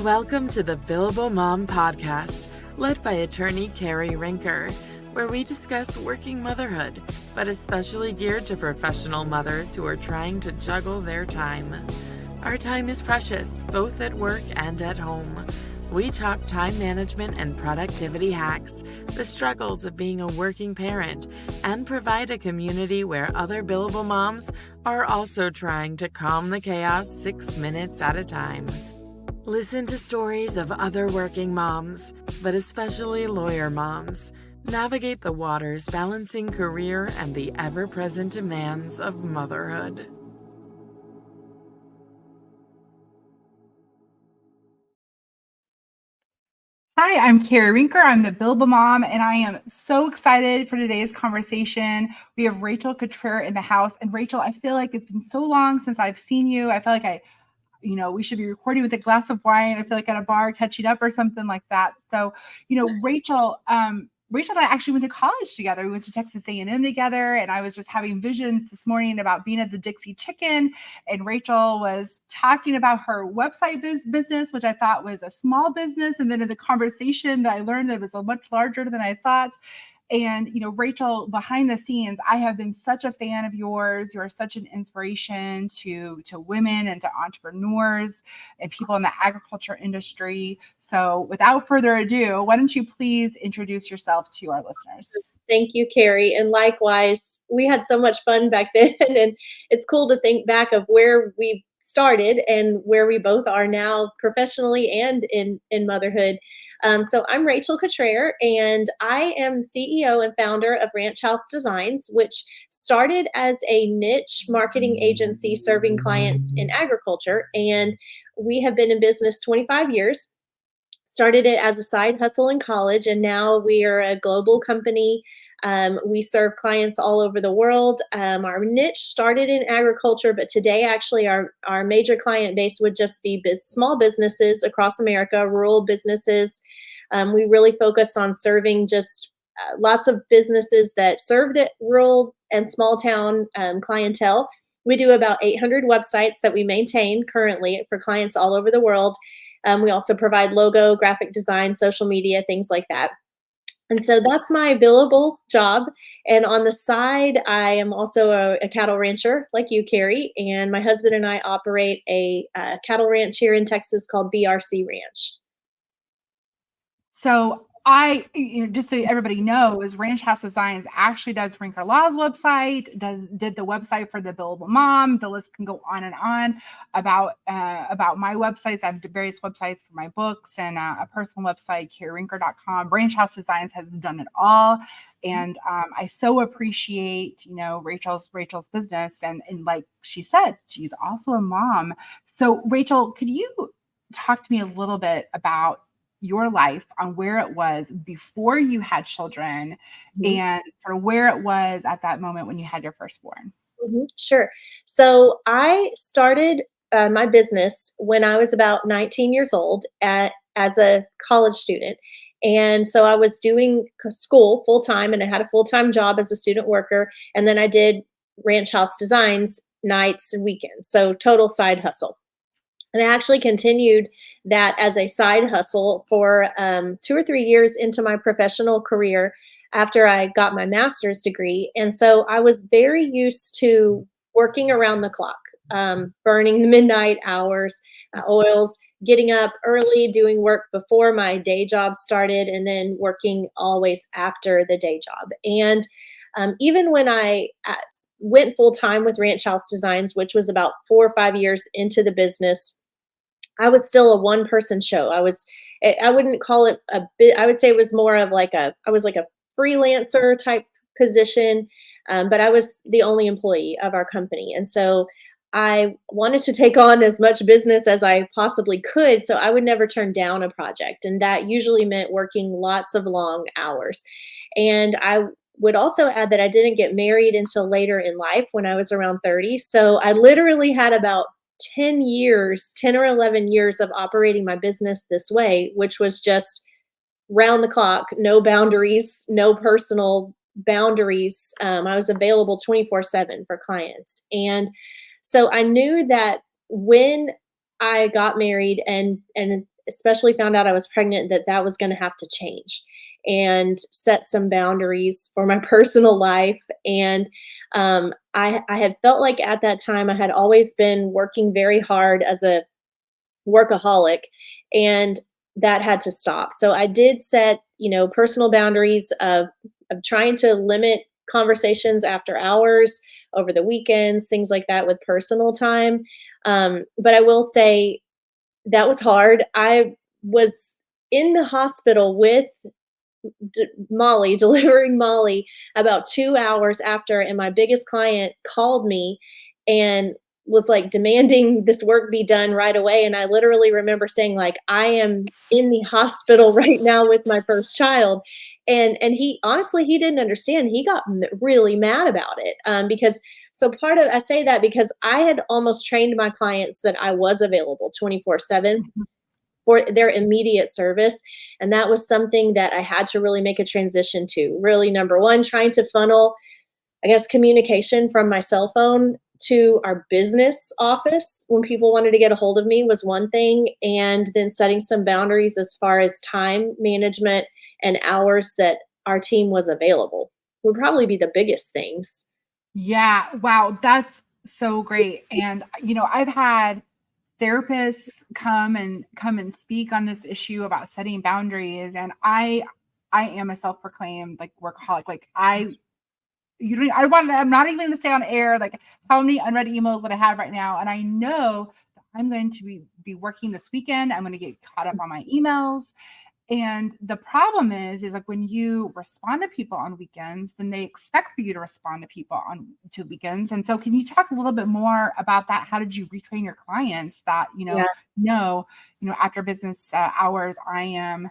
Welcome to the Billable Mom Podcast, led by attorney Cari Rincker, where we discuss working motherhood, but especially geared to professional mothers who are trying to juggle their time. Our time is precious, both at work and at home. We talk time management and productivity hacks, the struggles of being a working parent, and provide a community where other Billable Moms are also trying to calm the chaos 6 minutes at a time. Listen to stories of other working moms, but especially lawyer moms. Navigate the waters balancing career and the ever-present demands of motherhood. Hi, I'm Cari Rincker. I'm the Billable Mom, and I am so excited for today's conversation. We have Rachel Cutrer in the house. And Rachel, I feel like it's been so long since I've seen you. I feel like we should be recording with a glass of wine. I feel like at a bar catching up or something like that. So, Rachel and I actually went to college together. We went to Texas A&M together, and I was just having visions this morning about being at the Dixie Chicken, and Rachel was talking about her website business, which I thought was a small business. And then in the conversation that I learned that it was a much larger than I thought. And, Rachel, behind the scenes, I have been such a fan of yours. You're such an inspiration to women and to entrepreneurs and people in the agriculture industry. So without further ado, why don't you please introduce yourself to our listeners? Thank you, Cari. And likewise, we had so much fun back then. And it's cool to think back of where we started and where we both are now professionally and in motherhood. So I'm Rachel Cutrer, and I am CEO and founder of Ranch House Designs, which started as a niche marketing agency serving clients in agriculture. And we have been in business 25 years. Started it as a side hustle in college, and now we are a global company. We serve clients all over the world. Our niche started in agriculture, but today actually our major client base would just be small businesses across America, rural businesses. We really focus on serving just lots of businesses that serve the rural and small town clientele. We do about 800 websites that we maintain currently for clients all over the world. We also provide logo, graphic design, social media, things like that. And so that's my billable job. And on the side, I am also a cattle rancher like you, Cari. And my husband and I operate a cattle ranch here in Texas called BRC Ranch. So just so everybody knows, Ranch House Designs actually does Rincker Law's website, did the website for the Billable Mom. The list can go on and on about my websites. I have various websites for my books and a personal website, caririncker.com. Ranch House Designs has done it all. And I so appreciate, Rachel's business. And like she said, she's also a mom. So Rachel, could you talk to me a little bit about your life on where it was before you had children and sort of where it was at that moment when you had your firstborn? Sure. So I started my business when I was about 19 years old as a college student. And so I was doing school full time, and I had a full-time job as a student worker. And then I did Ranch House Designs nights and weekends. So total side hustle. And I actually continued that as a side hustle for 2 or 3 years into my professional career after I got my master's degree. And so I was very used to working around the clock, burning the midnight hours, oils, getting up early, doing work before my day job started, and then working always after the day job. And even when I went full time with Ranch House Designs, which was about 4 or 5 years into the business, I was still a one-person show. I wouldn't call it a bit. I would say it was more of I was like a freelancer type position, but I was the only employee of our company. And so I wanted to take on as much business as I possibly could. So I would never turn down a project. And that usually meant working lots of long hours. And I would also add that I didn't get married until later in life when I was around 30. So I literally had about 10 or 11 years of operating my business this way, which was just round the clock, no boundaries, no personal boundaries. I was available 24/7 for clients. And so I knew that when I got married and especially found out I was pregnant, that was going to have to change and set some boundaries for my personal life. And I had felt like at that time I had always been working very hard as a workaholic, and that had to stop. So I did set, personal boundaries of trying to limit conversations after hours, over the weekends, things like that with personal time. But I will say that was hard. I was in the hospital with Molly, delivering Molly about 2 hours after, and my biggest client called me and was like demanding this work be done right away. And I literally remember saying, like, I am in the hospital right now with my first child. And he honestly, he didn't understand. He got really mad about it. Because so I say that because I had almost trained my clients that I was available 24/7 for their immediate service. And that was something that I had to really make a transition to. Really, number one, trying to funnel, I guess, communication from my cell phone to our business office when people wanted to get a hold of me was one thing. And then setting some boundaries as far as time management and hours that our team was available would probably be the biggest things. Yeah. Wow. That's so great. And, I've had therapists come and speak on this issue about setting boundaries. And I am a self-proclaimed like workaholic. Like I'm not even going to say on air, like how many unread emails that I have right now. And I know that I'm going to be working this weekend. I'm going to get caught up on my emails. And the problem is like when you respond to people on weekends, then they expect for you to respond to people to weekends. And so can you talk a little bit more about that? How did you retrain your clients that, after business hours, I'm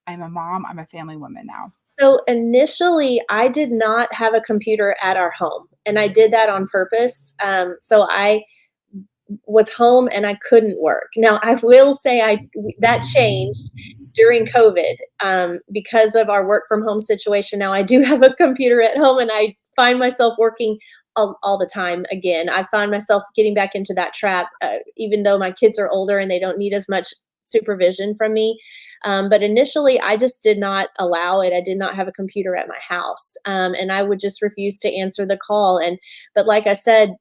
a mom, I'm a family woman now? So initially, I did not have a computer at our home, and I did that on purpose. So I was home and I couldn't work. Now, I will say that changed during COVID because of our work from home situation. Now I do have a computer at home and I find myself working all the time. Again, I find myself getting back into that trap, even though my kids are older and they don't need as much supervision from me. But initially, I just did not allow it. I did not have a computer at my house, and I would just refuse to answer the call. But like I said,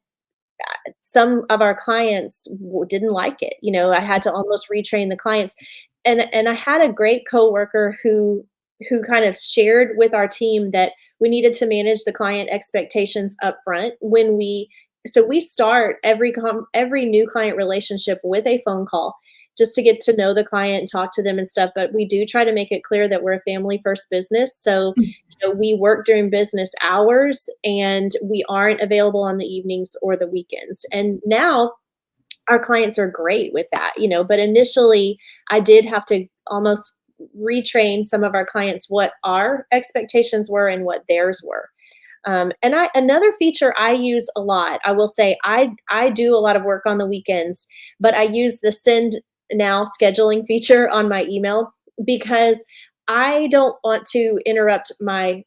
some of our clients didn't like it. I had to almost retrain the clients, and I had a great coworker who kind of shared with our team that we needed to manage the client expectations up front so we start every new client relationship with a phone call just to get to know the client and talk to them and stuff. But we do try to make it clear that we're a family first business. So we work during business hours and we aren't available on the evenings or the weekends. And now our clients are great with that, but initially I did have to almost retrain some of our clients what our expectations were and what theirs were. And another feature I use a lot, I will say I do a lot of work on the weekends, but I use the send now scheduling feature on my email because I don't want to interrupt my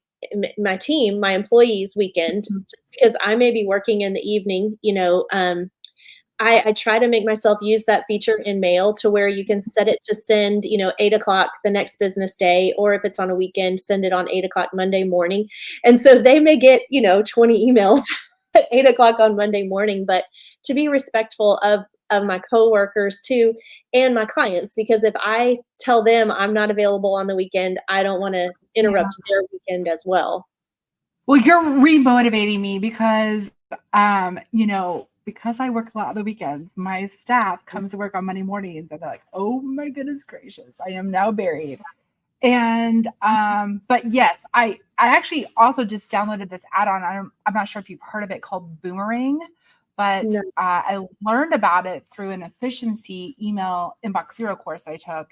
team, my employees' weekend, just because I may be working in the evening. I try to make myself use that feature in mail to where you can set it to send, 8:00 the next business day, or if it's on a weekend, send it on 8:00 Monday morning. And so they may get, 20 emails at 8:00 on Monday morning, but to be respectful of my coworkers too, and my clients, because if I tell them I'm not available on the weekend, I don't want to interrupt their weekend as well. Well, you're remotivating me because, because I work a lot on the weekends, my staff comes to work on Monday mornings and they're like, oh my goodness gracious, I am now buried. And, but yes, I actually also just downloaded this add-on. I'm not sure if you've heard of it, called Boomerang, but No. I learned about it through an efficiency email inbox zero course I took.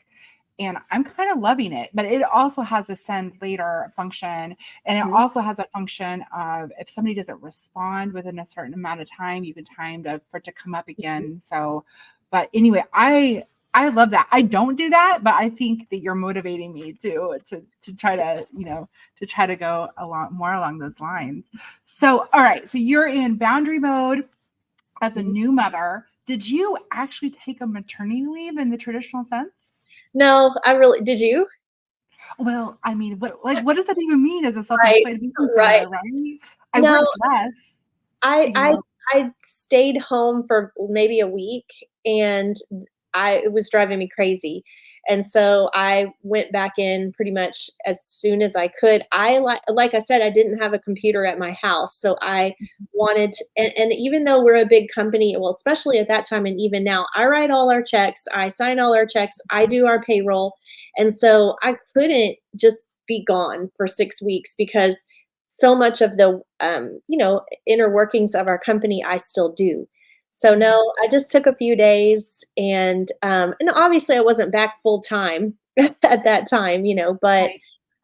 And I'm kind of loving it, but it also has a send later function. And it also has a function of if somebody doesn't respond within a certain amount of time, you can time for it to come up again. So, but anyway, I love that. I don't do that, but I think that you're motivating me to try to go along those lines. So, all right. So you're in boundary mode as a new mother. Did you actually take a maternity leave in the traditional sense? No, did you? Well, I mean, what does that even mean as a Right, self-employed business right. owner, right? I No, worked less, I you I know. I stayed home for maybe a week, and it was driving me crazy. And so I went back in pretty much as soon as I could. Like I said, I didn't have a computer at my house, so I wanted and even though we're a big company, well, especially at that time and even now, I write all our checks, I sign all our checks, I do our payroll. And so I couldn't just be gone for 6 weeks because so much of the inner workings of our company I still do. So Yeah, no, I just took a few days, and obviously I wasn't back full time at that time, but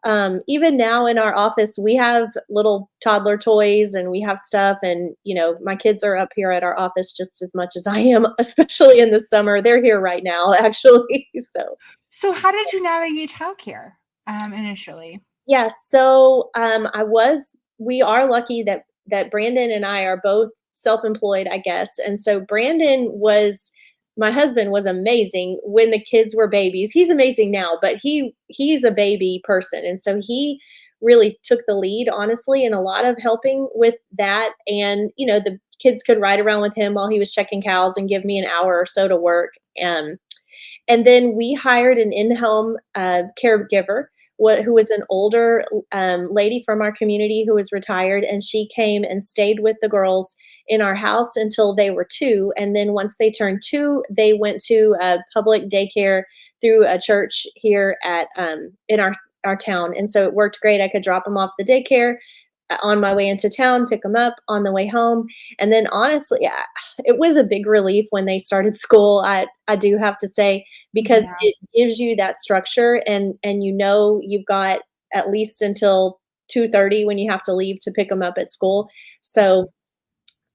right. even now in our office we have little toddler toys and we have stuff, and my kids are up here at our office just as much as I am, especially in the summer. They're here right now actually. So So how did you navigate childcare, initially? yeah, so we are lucky that Brandon and I are both self-employed, I guess. And so my husband was amazing when the kids were babies. He's amazing now, but he's a baby person. And so he really took the lead, honestly, in a lot of helping with that. And, the kids could ride around with him while he was checking cows and give me an hour or so to work. And then we hired an in-home caregiver who was an older lady from our community who was retired, and she came and stayed with the girls in our house until they were 2. And then once they turned 2, they went to a public daycare through a church here in our town. And so it worked great. I could drop them off the daycare on my way into town, pick them up on the way home. And then honestly, it was a big relief when they started school. I do have to say, because Yeah. it gives you that structure, and you've got at least until 2:30 when you have to leave to pick them up at school. So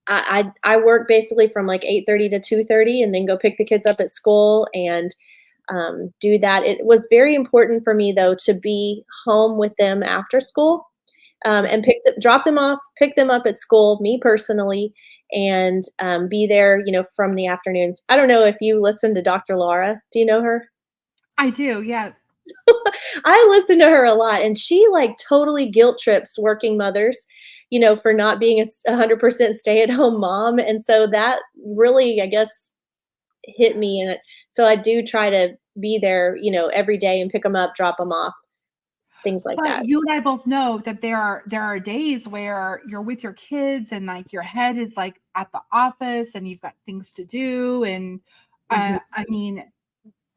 I work basically from like 8:30 to 2:30, and then go pick the kids up at school and do that. It was very important for me though to be home with them after school, and drop them off, pick them up at school, me personally, and be there, from the afternoons. I don't know if you listen to Dr. Laura. Do you know her? I do, yeah. I listen to her a lot, and she like totally guilt trips working mothers, for not being a 100% stay at home mom. And so that really, I guess, hit me. And so I do try to be there, every day and pick them up, drop them off, things like But that. you and I both know that there are days where you're with your kids and like your head is like at the office and you've got things to do. And Mhm. I mean,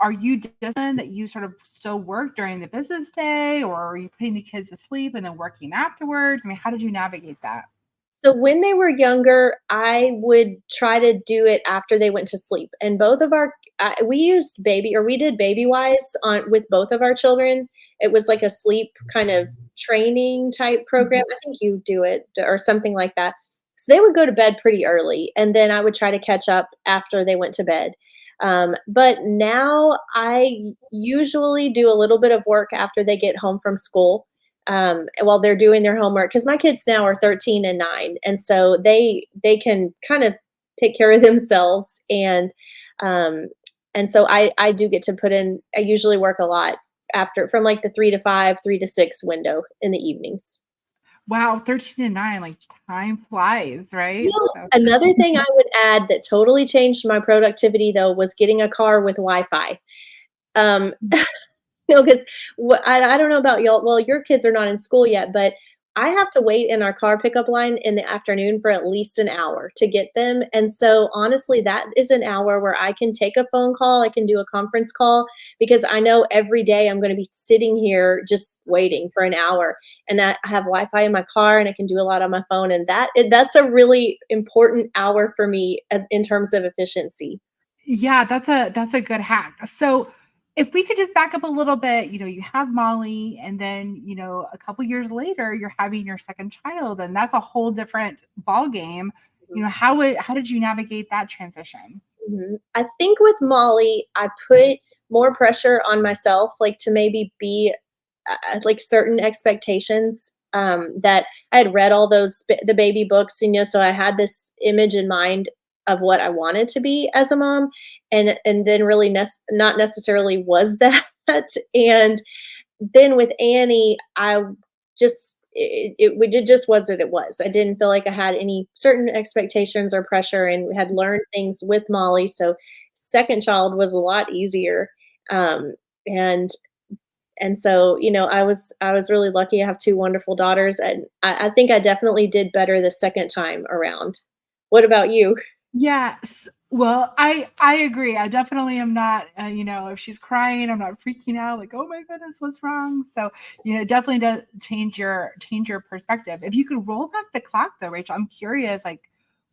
are you disciplined that you sort of still work during the business day, or are you putting the kids to sleep and then working afterwards? I mean, how did you navigate that? So when they were younger, I would try to do it after they went to sleep. And both of we did Baby Wise on with both of our children. It was like a sleep kind of training type program. I think you do it or something like that. So they would go to bed pretty early, and then I would try to catch up after they went to bed. But now I usually do a little bit of work after they get home from school, while they're doing their homework, because my kids now are 13 and 9, and so they can kind of take care of themselves. Um and so I do get to put in. I usually work a lot after, from like the 3 to 5, 3 to 6 window in the evenings. Wow, 13 and 9, like time flies, You right? know, So another thing I would add that totally changed my productivity though was getting a car with Wi-Fi. Um, No, 'cause I don't know about y'all. Well, your kids are not in school yet, but I have to wait in our car pickup line in the afternoon for at least an hour to get them. And so honestly, that is an hour where I can take a phone call, I can do a conference call, because I know every day I'm gonna be sitting here just waiting for an hour. And I have Wi-Fi in my car and I can do a lot on my phone. And that's a really important hour for me in terms of efficiency. yeah, that's a good hack. So if we could just back up a little bit, you have Molly, and then, a couple years later, you're having your second child, and that's a whole different ball game. How did you navigate that transition? I think with Molly, I put more pressure on myself, like to maybe be like certain expectations, that I had read all the baby books, so I had this image in mind of what I wanted to be as a mom, and then really not necessarily was that. And then with Annie, I just it just was what it was. I didn't feel like I had any certain expectations or pressure, and had learned things with Molly. So second child was a lot easier. Um, and and so, I was really lucky. I have two wonderful daughters, and I think I definitely did better the second time around. What about you? Yes. Well, I agree. I definitely am not, if she's crying, I'm not freaking out like, oh my goodness, what's wrong? So, it definitely does change your perspective. If you could roll back the clock though, Rachel, I'm curious, like,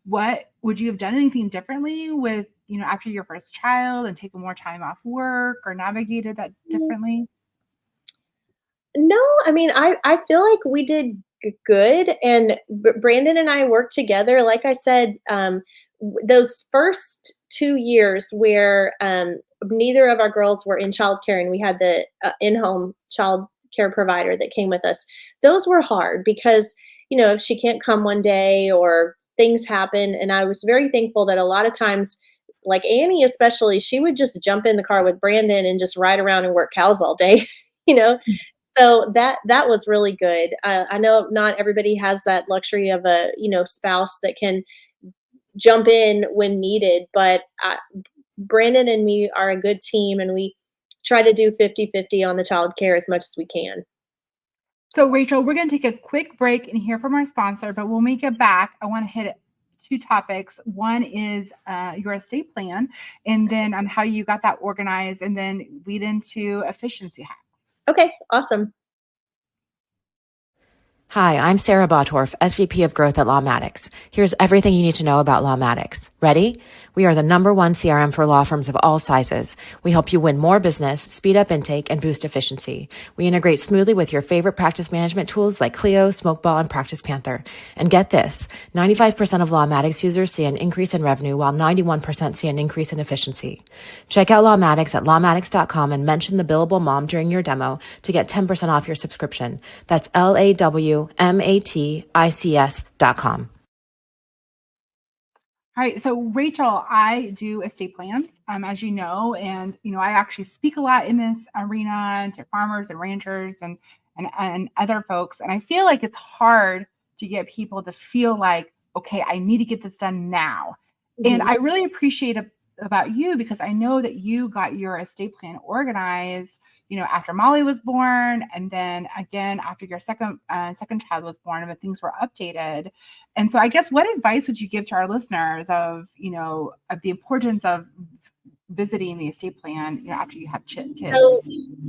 what would you have done anything differently with, after your first child and taken more time off work or navigated that differently? No, I mean, I feel like we did good, and Brandon and I worked together. Like I said, those first 2 years where neither of our girls were in childcare, and we had the in-home child care provider that came with us. Those were hard because if she can't come one day or things happen, and I was very thankful that a lot of times. Like Annie, especially, she would just jump in the car with Brandon and just ride around and work cows all day, you know, so that was really good. I know not everybody has that luxury of a spouse that can jump in when needed, but Brandon and me are a good team, and we try to do 50-50 on the child care as much as we can. So, Rachel, we're going to take a quick break and hear from our sponsor, but when we get back, I want to hit two topics. One is your estate plan, and then on how you got that organized, and then lead into efficiency hacks. Okay, awesome. Hi, I'm Sarah Bottorff, SVP of Growth at Lawmatics. Here's everything you need to know about Lawmatics. Ready? We are the #1 CRM for law firms of all sizes. We help you win more business, speed up intake, and boost efficiency. We integrate smoothly with your favorite practice management tools like Clio, Smokeball, and Practice Panther. And get this, 95% of Lawmatics users see an increase in revenue, while 91% see an increase in efficiency. Check out Lawmatics at lawmatics.com and mention the Billable Mom during your demo to get 10% off your subscription. That's LAWMATICS.com. All right. So, Rachel, I do estate plans, as you know, and, I actually speak a lot in this arena to farmers and ranchers and other folks. And I feel like it's hard to get people to feel like, okay, I need to get this done now. Mm-hmm. And I really appreciate about you because I know that you got your estate plan organized, after Molly was born, and then again after your second child was born, but things were updated. And so I guess what advice would you give to our listeners of the importance of visiting the estate plan, after you have kids? So,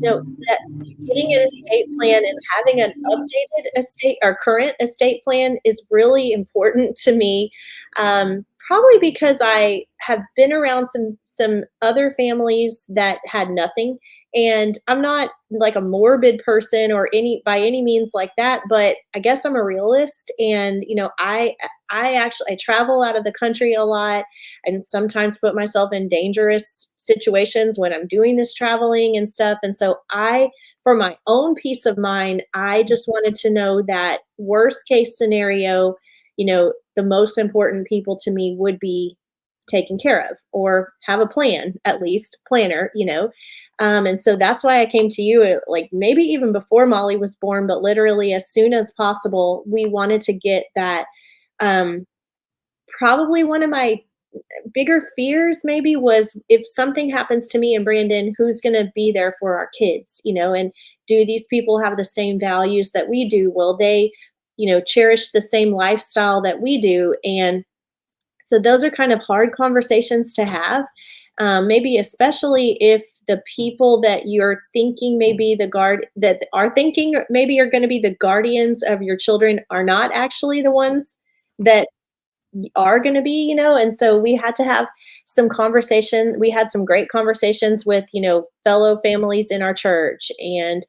that getting an estate plan and having an updated estate or current estate plan is really important to me. Probably because I have been around some other families that had nothing, and I'm not like a morbid person or by any means like that, but I guess I'm a realist, and I actually travel out of the country a lot, and sometimes put myself in dangerous situations when I'm doing this traveling and stuff. And so for my own peace of mind, I just wanted to know that worst case scenario, the most important people to me would be taken care of, or have a plan, at least planner. And so that's why I came to you, like maybe even before Molly was born, but literally as soon as possible. We wanted to get that. Probably one of my bigger fears maybe was, if something happens to me and Brandon, who's going to be there for our kids, and do these people have the same values that we do? Will they, cherish the same lifestyle that we do? And so those are kind of hard conversations to have, maybe especially if the people that you're thinking maybe that are thinking maybe are going to be the guardians of your children are not actually the ones that are going to be, and so we had to have some conversation. We had some great conversations with, fellow families in our church and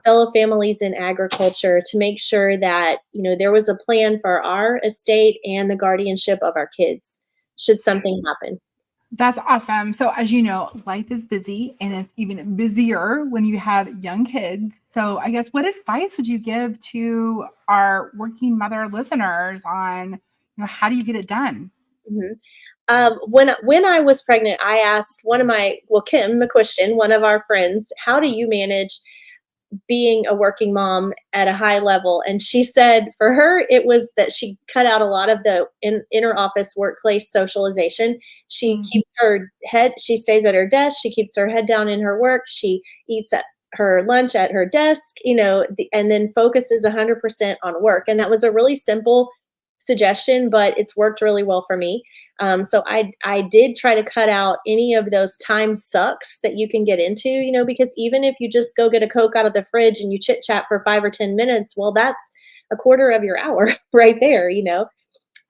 fellow families in agriculture to make sure that, there was a plan for our estate and the guardianship of our kids should something happen. That's awesome. So as you know, life is busy, and it's even busier when you have young kids. So I guess what advice would you give to our working mother listeners on, how do you get it done? Mm-hmm. When I was pregnant, I asked Kim McQuistion, one of our friends, how do you manage being a working mom at a high level? And she said for her, it was that she cut out a lot of the inner office workplace socialization. She stays at her desk. She keeps her head down in her work. She eats at her lunch at her desk, and then focuses 100% on work. And that was a really simple suggestion, but it's worked really well for me. So I did try to cut out any of those time sucks that you can get into, because even if you just go get a Coke out of the fridge and you chit chat for 5 or 10 minutes, well, that's a quarter of your hour right there.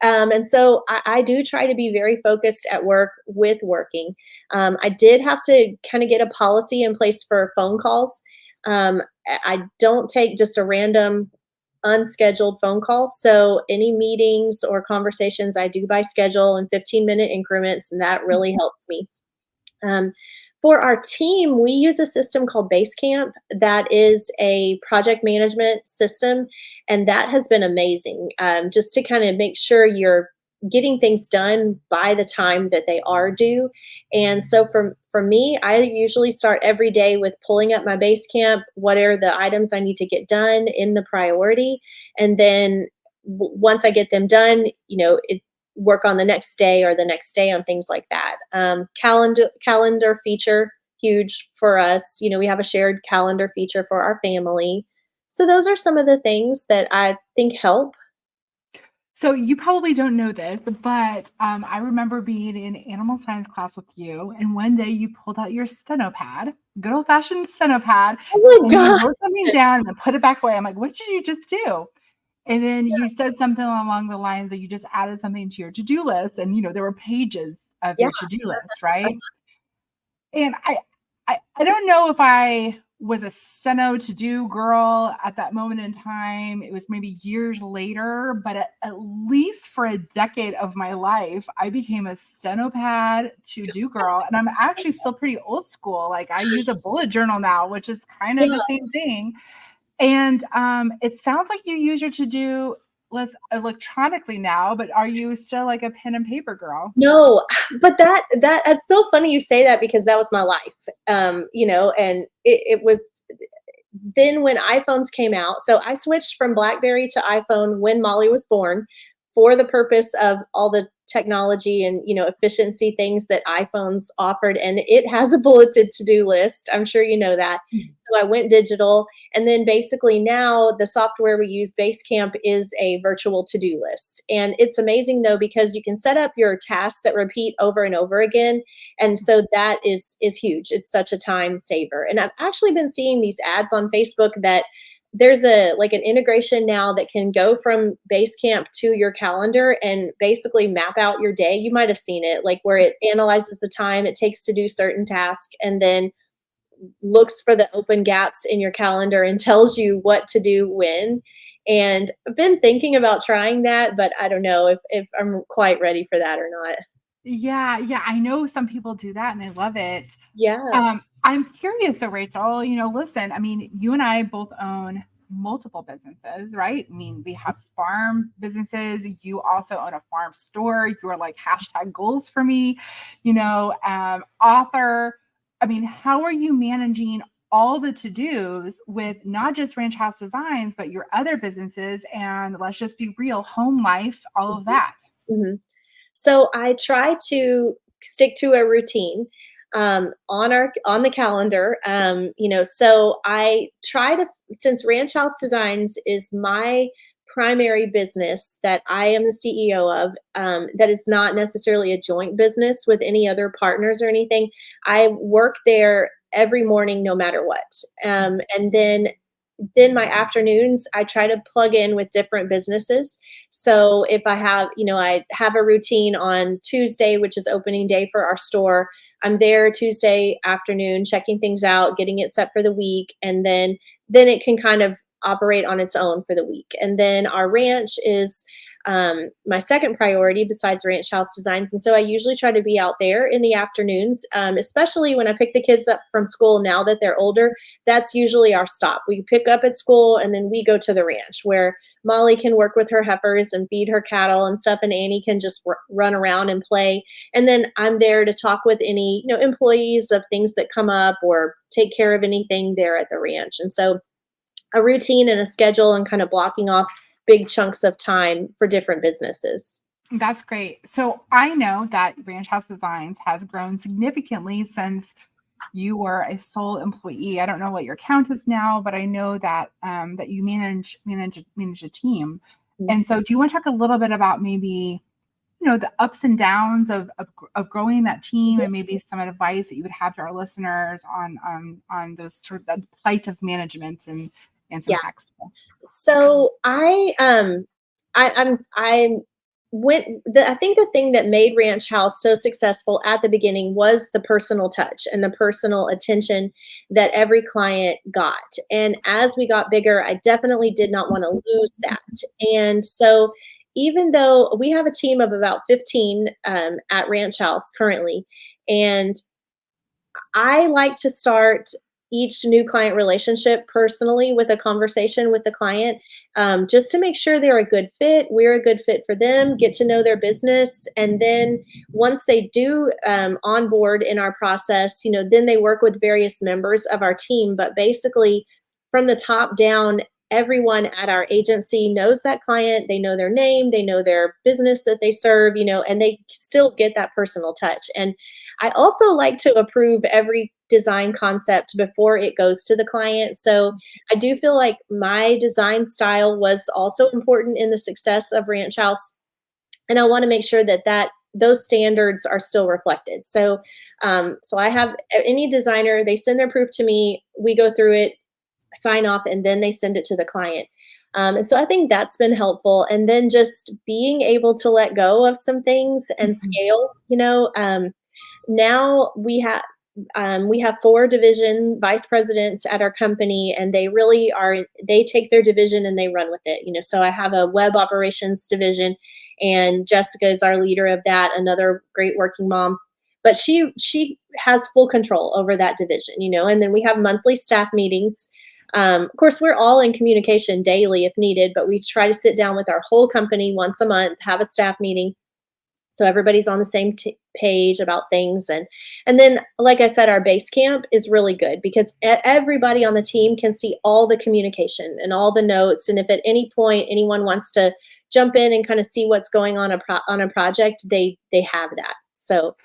And so I do try to be very focused at work with working. I did have to kind of get a policy in place for phone calls. I don't take just a random unscheduled phone call. So any meetings or conversations I do by schedule in 15-minute increments, and that really helps me. For our team, we use a system called Basecamp that is a project management system, and that has been amazing, just to kind of make sure you're getting things done by the time that they are due. And so for me, I usually start every day with pulling up my Basecamp, what are the items I need to get done in the priority, and then once I get them done, work on the next day or the next day on things like that. Calendar feature, huge for us. We have a shared calendar feature for our family. So those are some of the things that I think help. So you probably don't know this, but I remember being in animal science class with you, and one day you pulled out your steno pad, good old fashioned steno pad, Oh my and God. you wrote something down and then put it back away. I'm like, what did you just do? And then you said something along the lines that you just added something to your to-do list, and there were pages of Yeah. your to-do list, right? And I don't know if I was a steno to-do girl at that moment in time. It was maybe years later, but at least for a decade of my life, I became a steno pad to-do girl. And I'm actually still pretty old school. Like I use a bullet journal now, which is kind of the same thing. And it sounds like you use your to-do list electronically now, but are you still like a pen and paper girl? No, but that's so funny you say that, because that was my life. And it was then when iPhones came out. So I switched from BlackBerry to iPhone when Molly was born, for the purpose of all the technology and efficiency things that iPhones offered, and it has a bulleted to-do list. I'm sure you know that. So I went digital, and then basically now the software we use, Basecamp, is a virtual to-do list. And it's amazing though, because you can set up your tasks that repeat over and over again, and so that is huge. It's such a time saver. And I've actually been seeing these ads on Facebook that there's an integration now that can go from Basecamp to your calendar and basically map out your day. You might have seen it, like where it analyzes the time it takes to do certain tasks and then looks for the open gaps in your calendar and tells you what to do when. And I've been thinking about trying that, but I don't know if I'm quite ready for that or not. Yeah. I know some people do that and they love it. Yeah. I'm curious, so Rachel, listen, I mean, you and I both own multiple businesses, right? I mean, we have farm businesses. You also own a farm store. You are like #goals for me, author. I mean, how are you managing all the to-dos with not just Ranch House Designs, but your other businesses? And let's just be real, home life, all of that. Mm-hmm. So I try to stick to a routine on the calendar. So I try to, since Ranch House Designs is my primary business that I am the CEO of, that is not necessarily a joint business with any other partners or anything. I work there every morning, no matter what. And then my afternoons, I try to plug in with different businesses. So if I have, I have a routine on Tuesday, which is opening day for our store. I'm there Tuesday afternoon, checking things out, getting it set for the week. And then it can kind of operate on its own for the week. And then our ranch is my second priority besides ranch house designs. And so I usually try to be out there in the afternoons, especially when I pick the kids up from school now that they're older. That's usually our stop. We pick up at school and then we go to the ranch where Molly can work with her heifers and feed her cattle and stuff, and Annie can just run around and play. And then I'm there to talk with any, employees of things that come up or take care of anything there at the ranch. And so a routine and a schedule and kind of blocking off big chunks of time for different businesses. That's great. So I know that Ranch House Designs has grown significantly since you were a sole employee. I don't know what your count is now, but I know that that you manage a team. Mm-hmm. And so do you want to talk a little bit about maybe, the ups and downs of growing that team, and maybe some advice that you would have to our listeners on those sort of the plight of management and some hacks? So I think the thing that made Ranch House so successful at the beginning was the personal touch and the personal attention that every client got. And as we got bigger, I definitely did not want to lose that. And so even though we have a team of about 15 at Ranch House currently, and I like to start each new client relationship personally with a conversation with the client, just to make sure they're a good fit. We're a good fit for them, get to know their business. And then once they do onboard in our process, then they work with various members of our team. But basically from the top down, everyone at our agency knows that client. They know their name, they know their business that they serve, and they still get that personal touch. And I also like to approve every design concept before it goes to the client. So I do feel like my design style was also important in the success of Ranch House. And I want to make sure that those standards are still reflected. So, so I have any designer, they send their proof to me, we go through it, sign off, and then they send it to the client. And so I think that's been helpful. And then just being able to let go of some things and scale, now we have 4 division vice presidents at our company, and they take their division and they run with it. So I have a web operations division, and Jessica is our leader of that, another great working mom. But she has full control over that division, and then we have monthly staff meetings. Of course, we're all in communication daily if needed, but we try to sit down with our whole company once a month, have a staff meeting, so everybody's on the same page about things. And then, like I said, our base camp is really good because everybody on the team can see all the communication and all the notes. And if at any point anyone wants to jump in and kind of see what's going on on a project, they have that. So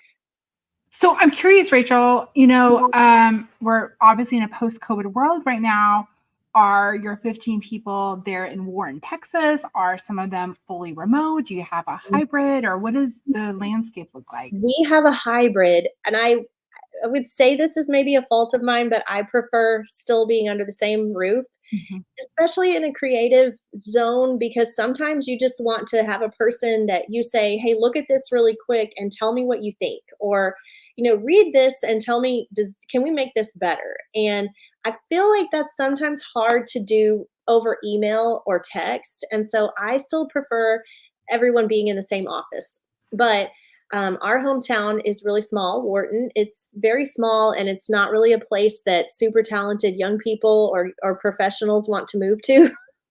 I'm curious, Rachel, we're obviously in a post-COVID world right now. Are your 15 people there in Warren, Texas? Are some of them fully remote? Do you have a hybrid, or what does the landscape look like? We have a hybrid, and I would say this is maybe a fault of mine, but I prefer still being under the same roof, especially in a creative zone, because sometimes you just want to have a person that you say, hey, look at this really quick and tell me what you think, or, read this and tell me, can we make this better? And I feel like that's sometimes hard to do over email or text. And so I still prefer everyone being in the same office. But our hometown is really small, Wharton. It's very small, and it's not really a place that super talented young people or professionals want to move to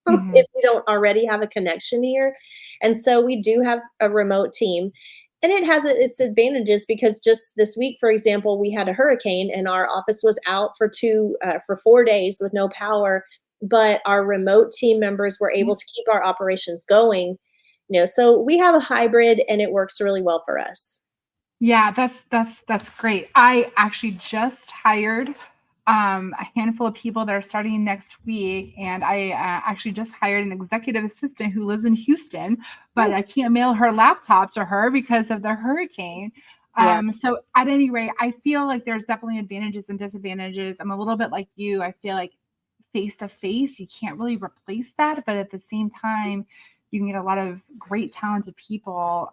if we don't already have a connection here. And so we do have a remote team. And it has its advantages because just this week, for example, we had a hurricane and our office was out for 4 days with no power, but our remote team members were able to keep our operations going. So we have a hybrid, and it works really well for us. Yeah, that's great. I actually just hired a handful of people that are starting next week. And I actually just hired an executive assistant who lives in Houston, but I can't mail her laptop to her because of the hurricane. So at any rate, I feel like there's definitely advantages and disadvantages. I'm a little bit like you. I feel like face to face, you can't really replace that. But at the same time, you can get a lot of great, talented people,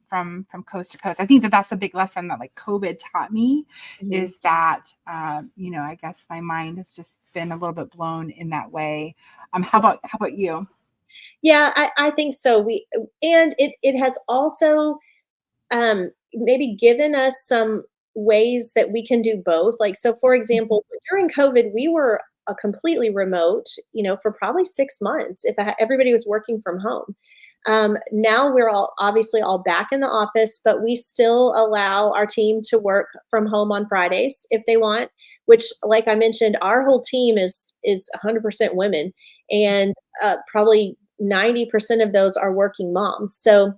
from coast to coast. I think that's the big lesson that COVID taught me is that, I guess my mind has just been a little bit blown in that way. How about you? Yeah, I think so. And it has also maybe given us some ways that we can do both. Like, so for example, during COVID, we were a completely remote, for probably 6 months if everybody was working from home. Now we're all obviously all back in the office, but we still allow our team to work from home on Fridays if they want, which, like I mentioned, our whole team is 100% women, and probably 90% of those are working moms. So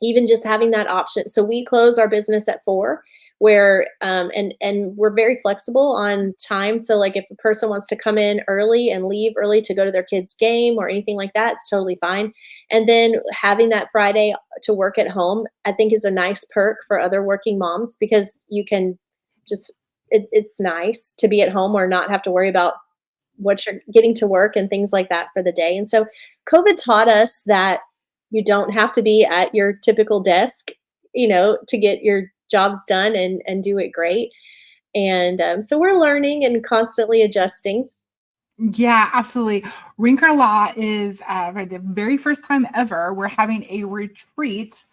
even just having that option. So we close our business at 4, where and we're very flexible on time. So like if a person wants to come in early and leave early to go to their kid's game or anything like that, it's totally fine. And then having that Friday to work at home, I think is a nice perk for other working moms, because you can just it's nice to be at home or not have to worry about what you're getting to work and things like that for the day. And so COVID taught us that you don't have to be at your typical desk, to get your jobs done and do it great. And so we're learning and constantly adjusting. Yeah, absolutely. Rinker Law is for the very first time ever, we're having a retreat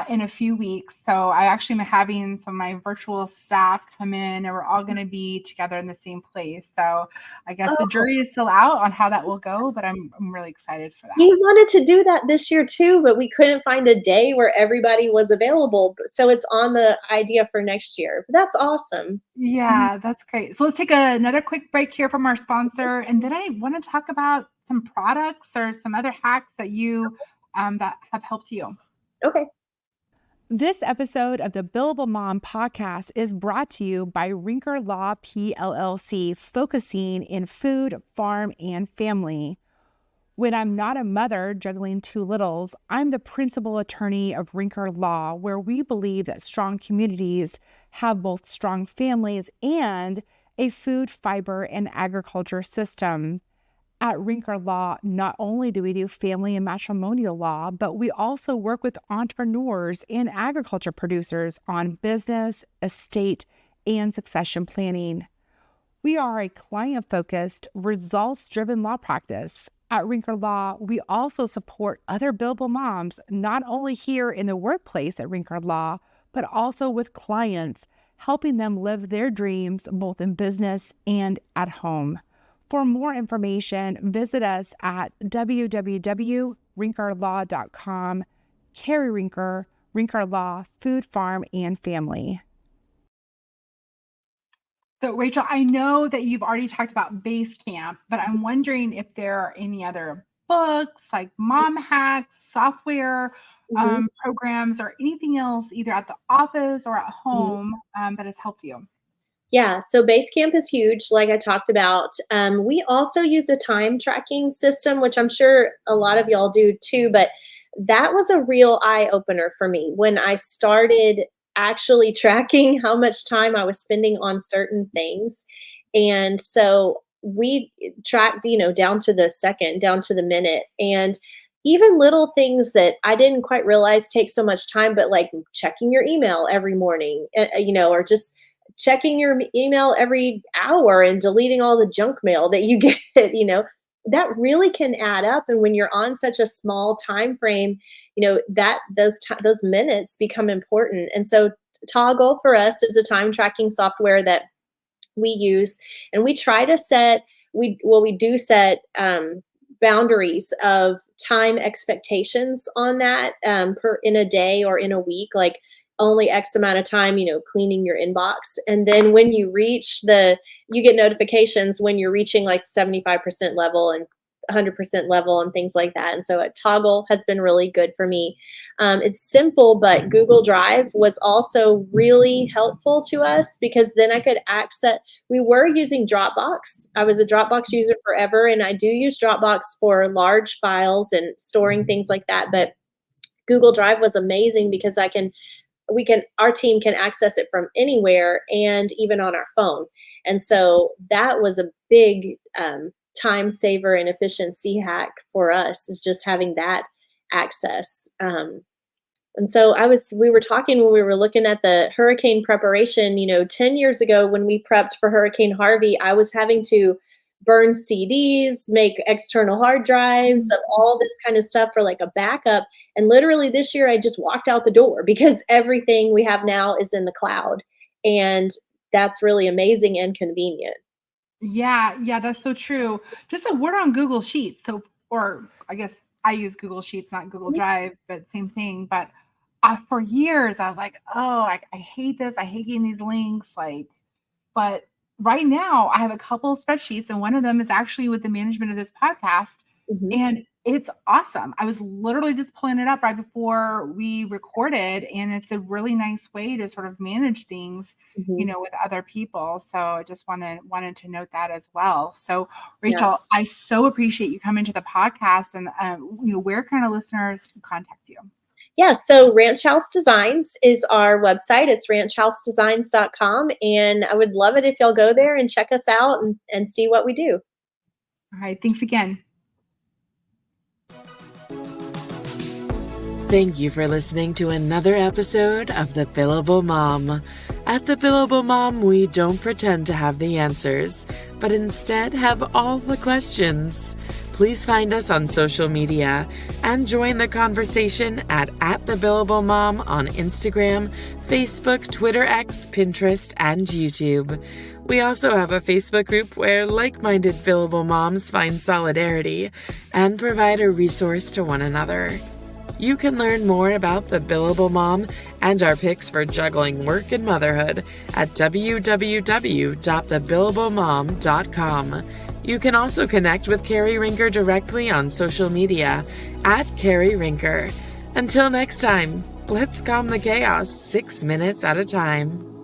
in a few weeks. So I actually am having some of my virtual staff come in, and we're all going to be together in the same place. So I guess the Oh, jury is still out on how that will go, but I'm really excited for that. we wanted to do that this year too, but we couldn't find a day where everybody was available. So it's on the idea for next year. But that's awesome. Yeah, that's great. So let's take another quick break here from our sponsor, and then I want to talk about some products or some other hacks that you that have helped you. Okay. This episode of the Billable Mom Podcast is brought to you by Rincker Law PLLC, focusing in food, farm, and family. When I'm not a mother juggling 2 littles, I'm the principal attorney of Rincker Law, where we believe that strong communities have both strong families and a food, fiber, and agriculture system. At Rincker Law, not only do we do family and matrimonial law, but we also work with entrepreneurs and agriculture producers on business, estate, and succession planning. We are a client-focused, results-driven law practice. At Rincker Law, we also support other billable moms, not only here in the workplace at Rincker Law, but also with clients, helping them live their dreams both in business and at home. For more information, visit us at www.rinkerlaw.com. Cari Rincker, Rincker Law, Food, Farm, and Family. So, Rachel, I know that you've already talked about Basecamp, but I'm wondering if there are any other books like mom hacks, software programs, or anything else either at the office or at home that has helped you. Yeah, so Basecamp is huge, like I talked about. We also use a time tracking system, which I'm sure a lot of y'all do too, but that was a real eye opener for me when I started actually tracking how much time I was spending on certain things. And so we tracked, down to the second, down to the minute. And even little things that I didn't quite realize take so much time, but like checking your email every morning, or just checking your email every hour and deleting all the junk mail that you get, that really can add up. And when you're on such a small time frame, that those minutes become important. And so Toggle for us is a time tracking software that we use, and we try to set we do set boundaries of time expectations on that in a day or in a week, like only X amount of time, cleaning your inbox. And then when you reach you get notifications when you're reaching like 75% level and 100% level and things like that. And so a Toggle has been really good for me. It's simple, but Google Drive was also really helpful to us, because then I could access, we were using Dropbox. I was a Dropbox user forever, and I do use Dropbox for large files and storing things like that. But Google Drive was amazing because our team can access it from anywhere and even on our phone. And so that was a big time saver and efficiency hack for us, is just having that access. And so we were talking when we were looking at the hurricane preparation, 10 years ago when we prepped for Hurricane Harvey, I was having to burn CDs, make external hard drives of all this kind of stuff for like a backup. And literally this year, I just walked out the door because everything we have now is in the cloud. And that's really amazing and convenient. Yeah, that's so true. Just a word on Google Sheets. So, or I guess I use Google Sheets, not Google Drive, but same thing. But for years, I was like, oh, I hate this. I hate getting these links. But right now, I have a couple of spreadsheets, and one of them is actually with the management of this podcast. Mm-hmm. And it's awesome. I was literally just pulling it up right before we recorded, and it's a really nice way to sort of manage things, with other people. So I just wanted to note that as well. So Rachel, I so appreciate you coming to the podcast, and where can our listeners contact you? Yeah, so Ranch House Designs is our website. It's ranchhousedesigns.com. And I would love it if y'all go there and check us out and see what we do. All right. Thanks again. Thank you for listening to another episode of The Billable Mom. At The Billable Mom, we don't pretend to have the answers, but instead have all the questions. Please find us on social media and join the conversation at The Billable Mom on Instagram, Facebook, Twitter, X, Pinterest, and YouTube. We also have a Facebook group where like-minded Billable Moms find solidarity and provide a resource to one another. You can learn more about the Billable Mom and our picks for juggling work and motherhood at www.thebillablemom.com. You can also connect with Cari Rincker directly on social media at Cari Rincker. Until next time, let's calm the chaos 6 minutes at a time.